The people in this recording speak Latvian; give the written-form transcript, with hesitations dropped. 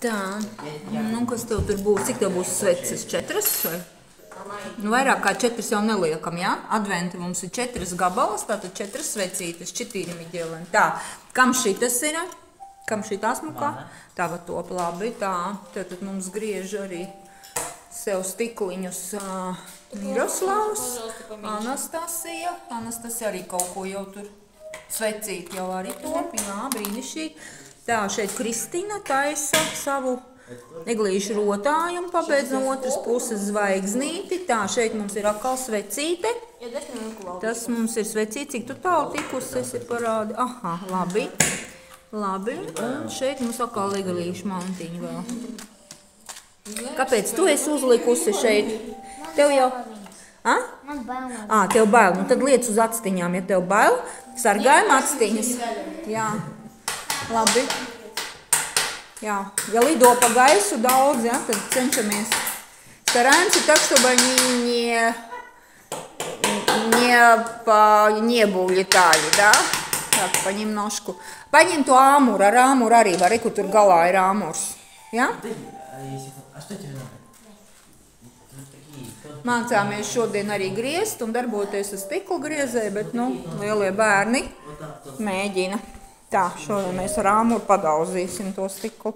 Tā, nu kas tev tur būs? Cik tev būs sveces? 4 vai? Nu, vairāk kā 4 jau neliekam, jā? Adventi mums ir 4 gabalas, tātad 4 svecītes, 4 miģeleni. Tā, kam šitas ir? Kam šitā smukā? Tā va top labi, tā. Tātad mums griež arī sev stikliņus Miroslavs, Anastasija. Anastasija arī kaut ko jau tur svecīt jau arī top, jā, brīnišķīgi. Tā, šeit Kristīna taisa savu eglīšu rotājumu, pabeidz no otras puses zvaigznīti. Tā, šeit mums ir atkal svecīte. Tas mums ir svecīte, cik tu tālu tikusi, esi parādi. Aha, labi. Labi, un šeit mums atkal eglīšu mantiņu vēl. Kāpēc tu esi uzlikusi šeit? Tev jau... Man bail. Tev bail. Nu tad liec uz actiņām, ja tev bail. Sargājam actiņas. Jā. Labi. Jā. Ja lido pa gaisu daudz, ja, tad cenšamies. Стараемся так, чтобы они не улетали, да? Так, понемножку. Paņem to āmuru, ar āmuru arī var, kur tur galā ir āmurs. Ja? Mācāmies šodien arī griezt un darboties ar stikla griezēju, bet, nu, lielie bērni mēģina. Tā, šodien mēs ar āmuru padauzīsim to stiklu.